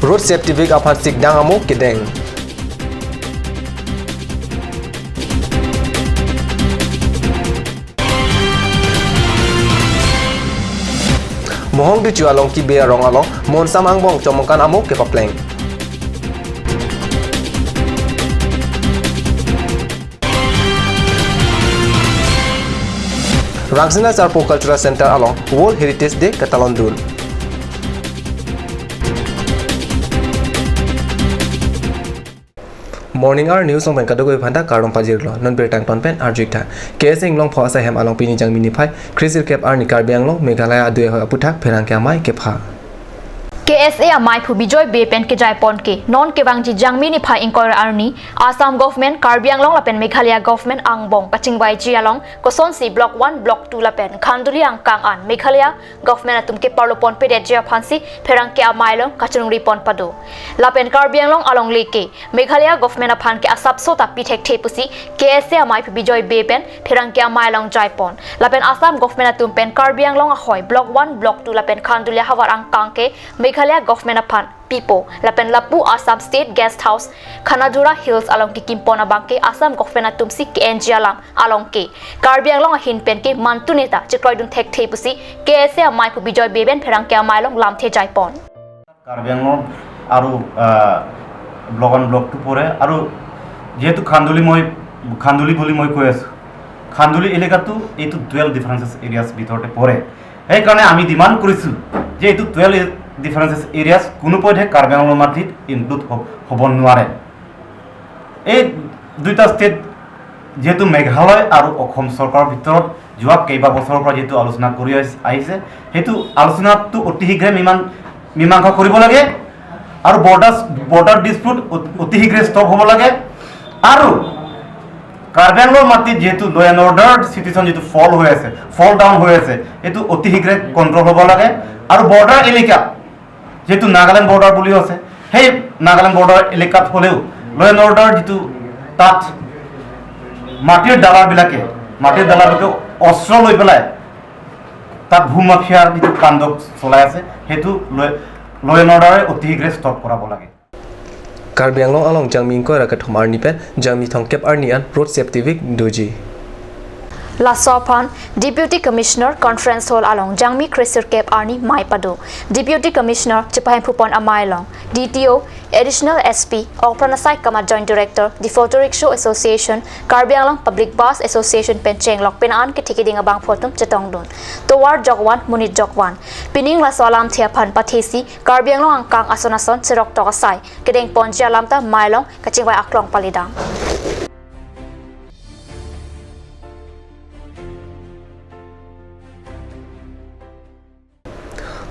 road safety week apan sikdang amuk kedeng mohong di along ki be rong along mon samang bong chomongkan amuk ke papleng Rangsina Sarpo Cultural Center along World Heritage Day Katalondun. Morning hour news on Kadogo Panda Kardon Pajirlo, non Bertang Tonpen Arjita. Casing long for Sam along Pinijang Minipai, Crystal Cap Arni Carbianglo, Meghalaya Due Aputa, Perankamai Kepha. KSA amai phu bijoy be pen ke jai pon ke non ke wangji jangmi ni phai inquiry arni Assam government Karbi Anglong la pen Meghalaya government angbong kachingwai ji along koson si block 1 block 2 la pen Khanduli ang kang an Meghalaya government atum ke parlo pon pe de ja phansi pherang ke amai long kachung ri pon pado la pen Karbi Anglong along le ke Meghalaya government aphan ke asap so ta pi thek the pusi KSA amai phu bijoy be pen pherang ke amai long jai pon la pen Assam government atum pen Karbi Anglong a hoi block 1 block 2 la pen Khanduli hawar ang kang ke Meghalaya government upon people lapen lapu Assam State Guest House Khanadura Hills along ki kimpona bangke Assam government tumsi ke enjialam along ke Karbi Anglong a hin pen ke mantu neta chikroi dun thek thei pusi KSA amai pu bijoy beben pherang ke amai long lam the jai pon Karbi Anglong aru block 1 block 2 pore aru jehetu Khanduli boli moi koi asu Khanduli elegatu etu 12 differences areas bitorte pore ei karone ami demand korisu je etu 12 differences areas কোনো পথে কাৰ্বি আংলং মাটিত include হ'ব নোৱাৰে এই দুইটা state যেহেতু মেঘালয় আৰু অসম চৰকাৰৰ ভিতৰত যোৱা কেইবা বছৰৰ পৰা যেহেতু আলোচনা কৰি আহিছে হেতু আলোচনাটো অতি শীঘ্ৰে মীমাংসা কৰিব লাগে আৰু বৰ্ডাৰ ডিসপিউট অতি শীঘ্ৰে ষ্টপ হ'ব লাগে আৰু কাৰ্বি আংলং মাটিত যেহেতু ল এণ্ড অৰ্ডাৰ সিচুৱেশ্যন যেহেতু ফল ডাউন হৈ আছে এটো অতি শীঘ্ৰে কন্ট্ৰল হ'ব লাগে আৰু বৰ্ডাৰ এলেকা যেহেতু নাগালেণ্ড বৰ্ডাৰ বুলি আছে সেই নাগালেণ্ড বৰ্ডাৰ এলেকাত হলেও ল এণ্ড অৰ্ডাৰ যেটো তাত মাটিৰ দালাৰবিলাকে অস্ত্ৰ লৈ পেলাই তাত ভূমাফিয়াৰ যেটো কাণ্ড চলাই আছে হেতু ল এণ্ড অৰ্ডাৰে অতি শীঘ্ৰে ষ্টপ কৰাব লাগে Karbi Anglong along Jangmi ko rakat humar ni pen Jangmi thong kep arnian road safety week doji La Sopan, Deputy Commissioner Conference Hall along Jangmi Crystal Cape Arni Mai Pado, Deputy Commissioner Chipahem Pupon Amai Long, DTO, Additional SP, Okpranasai Kama Joint Director, The Photo Rickshaw Association, Karbi Anglong Public Bus Association Pencheng Lok Penan ke Tikiding Abang Photum Chetongdun, Towar Jogwan, Munit Jogwan, Pining La Solam Thiapan Pathesi, Karbi Anglong Angkang Asonason Serok Tokasai, Kedeng Ponja Lamta Mai Long, Kachingwai Aklong Palidang.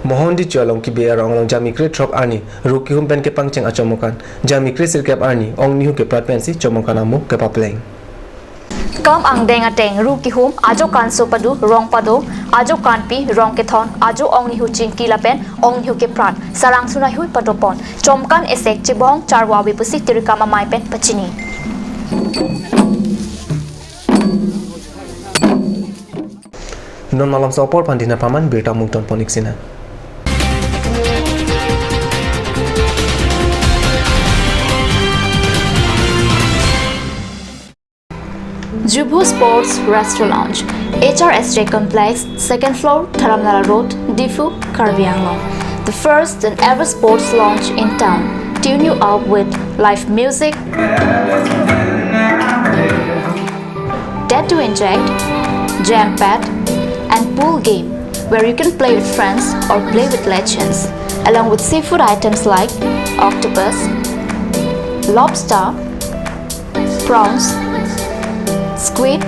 mohon di cholong ki be rong long Jami Kre trop ani ruki hum pen ke pangcheng achomokan Jami Kre sir kep ani ong nihu ke pratpen si chomokan amu ke papleng Kam ang deng ateng ru ki hum ajo kan so padu rong pado ajo kan pi rong ke thon ajo ong ni hu chin ki lapen ong ni hu ke prat sarang sunai hui padopon chomkan esek chibong charwa wi pusi tirikama mai pen pachini non malam sopor pandina paman berta mungton poniksina Jubu Sports Restaurant Lounge, HRSJ Complex, 2nd floor, Dharamnala Road, Difu, Karbi Anglong. The first and ever sports lounge in town. Tune you up with live music, dead to inject, jam pad, and pool game, where you can play with friends or play with legends, along with seafood items like octopus, lobster, prawns, squid,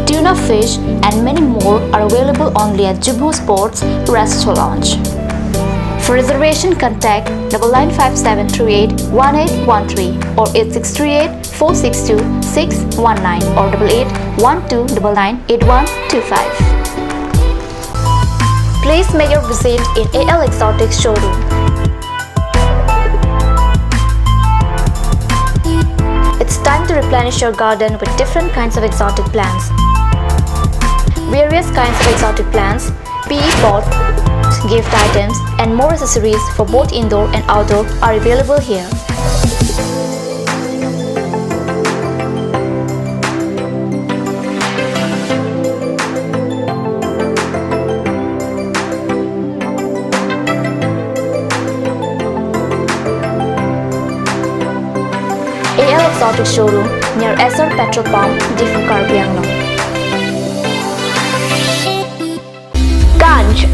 tuna fish, and many more are available only at Jubu Sports Restaurant Lounge. For reservation, contact 9957381813 or 8638462619 or 8812998125. Please make your visit in AL Exotics showroom. It's time to replenish your garden with different kinds of exotic plants. Various kinds of exotic plants PE pots, gift items, and more accessories for both indoor and outdoor are available here. AL Exotic Showroom near Esser Petrol Pump, Diffu Karbi Anglong. Ganj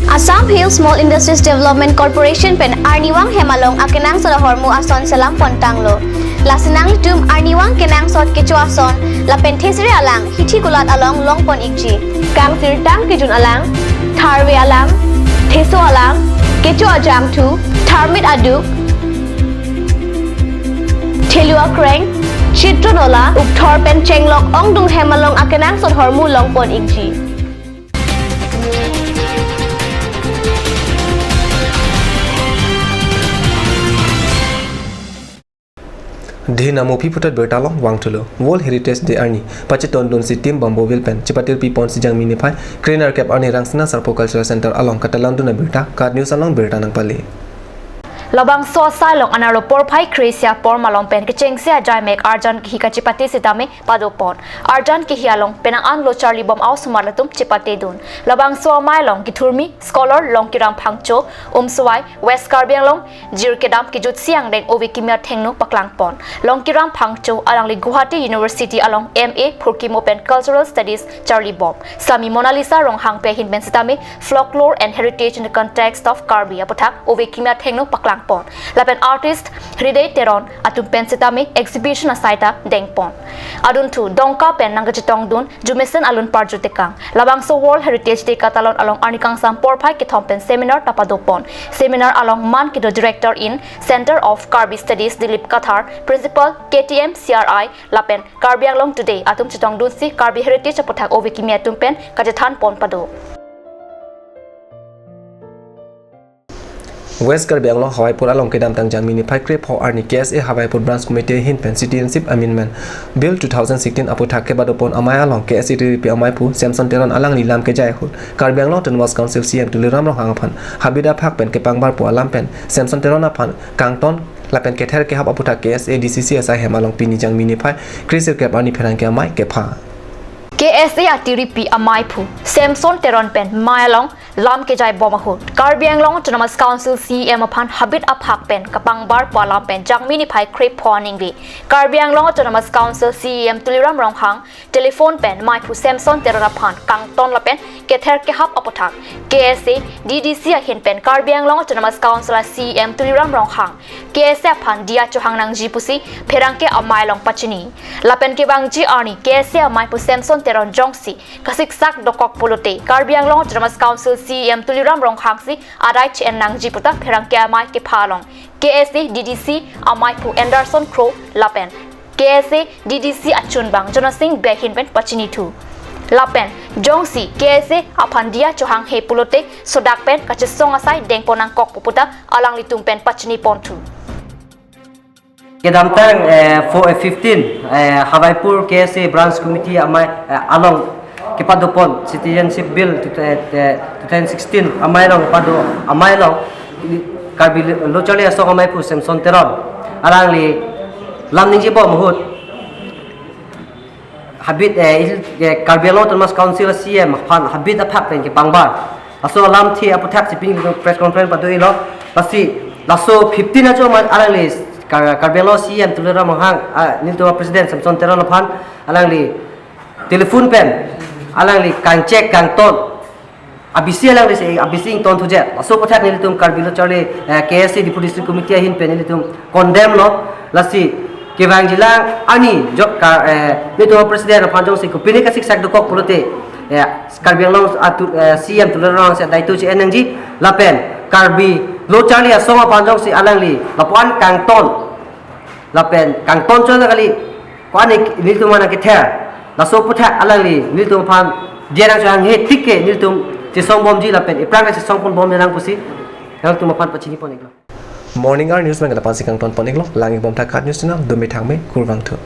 Assam Hill Small Industries Development Corporation pen Arniwang Hemalong akenang sa hormu ason salam pontanglo. Lasinang tum Arniwang kenang sot kecuason la penthesri alang hithi gulat along longpon ikji. Kang tirtang kijun alang tharwe alang theso alang kecu ajam tu tharmit aduk Thelua Kreng, Chitronola, Ukthor Pen Chenglok Ong Dung Hemalong akenang sot hormu longpon ikji. Di namu piputat bertalong wang tulo World Heritage Day arni pachiton don si tim bambo wilpen chipatir pipon si jang minify Cleaner Cap arni rangsna Sarpo Cultural Center along katalang duna berta kat news along berta nang pali Labang so salong anaro porpai kresia por malong pen kechengsia jaimek arjan ki hikachipati sitame padopon arjan ki hialong penang anglo charlie bom aus sumalatum chipate dun labang so mailong ki thurmi scholar long kiram phangcho umswai west karbiang long jir kedam ki jut siang deng ovi kimya thengnu paklang pon long kiram phangcho alang li Guwahati University along MA Phurkim Open Cultural Studies Charlie Bom Sami Mona Lisa rong hang pe hin ben sitame folklore and heritage in the context of Karbi apothak ovi kimya thengnu paklang pon lapen artist Hriday Teron atum pen sitame exhibition asaita dengpon adun thu dongka pen nangachitong dun jumesen alun parjutekang labang so World Heritage Day katalon along arnikang sam porphai ki thompen seminar tapadopon seminar along man ki director in Center of Karbi Studies Dilip Kathar principal KTM CRI lapen Karbi Anglong today atum chitong dun si Karbi Heritage apothak oviki mi atum pen kajathan pon pado West Karbi Anglong Hawaipur along kedam tang jang minify crep ho arni KSA Hawaipur branch committee hin pen citizenship amendment bill 2016 apothak ke badopon amai along KSA TP amaipu Samson Teron alang nilam ke jai hul Karbi Anglong Tenwas Council CM tuliram rong hangaphan habida phak pen ke pangbar pu alam pen Samson Teron aphan kangton lapen ke ther ke hab apothak KSA DCC asai hemalong pini jang minify krisir ke ani pherang ke amai ke pha KSA atiripi amaipu Samson Teron pen mailong lam ke jai bomahu Karbi Anglong Autonomous Council CM upon habit aphak pen kapang bar palam pen jangmi ni phai crep phoning ri Karbi Anglong Autonomous Council CM tuliram rong hang telephone pen maipu Samson Teron upon kangton la pen kether ke hap apothak KSA DDC a hin pen Karbi Anglong Autonomous Council CM tuliram rong hang KSA phan dia chohang nang jipusi pherang ke amailong pachini lapen ke bangji arni KSA maipu Samson Teron jongsi kasik sak dokok polote Karbi Anglong Autonomous Council CM tuliram rong hangsi arai chen nang jiputa pherang ke amai ke phalong KSA DDC amai pu Anderson Crow lapen KSA DDC achun bang Jona Singh behin pen pachini thu lapen jongsi KSA aphandia chohang he pulote sodak pen kachesong asai dengponang kok puputa alang litung pen pachini pontu Kedamtang 15 Hawaipur KSA branch committee amai along kepadopon citizenship bill 2016 amai long pado amai long Karbi locally asong amai pu Samson Teron alang li lamning jibo mahut habit Karbi Autonomous Council CM phan habit aphak pen ke pangbar aso lam thi aputhak siping press conference padu ilo pasi laso 15 ajo alang li Karbi CM tulera mohang niltua president Samson Teron phan alang li telephone pen alang li kang check kang ton abisi alang li abisi ton thuje aso pathak nilitum Karbi locally KSA Deputy District Committee hin pen nilitum condemn lo lasi kewang jilang ani jok niltua president phanjong si kupini kasik sak dokok pulote Karbi Anglong CM tulera se daitu chi enangji lapen Karbi locally asoma phanjong si alang li lapuan kang ton lapen kang ton chona kali kwani nilitum mana ke ther laso puthak alang li nilitum phan jerang chang he tikke nilitum ti songbom ji lapen iprang se songpon bom nang pusi nang tum phan pachini poneklo morning our news mang kata pansi kang ton poneklo langi bom tha khat news na domi thangme kurwang thu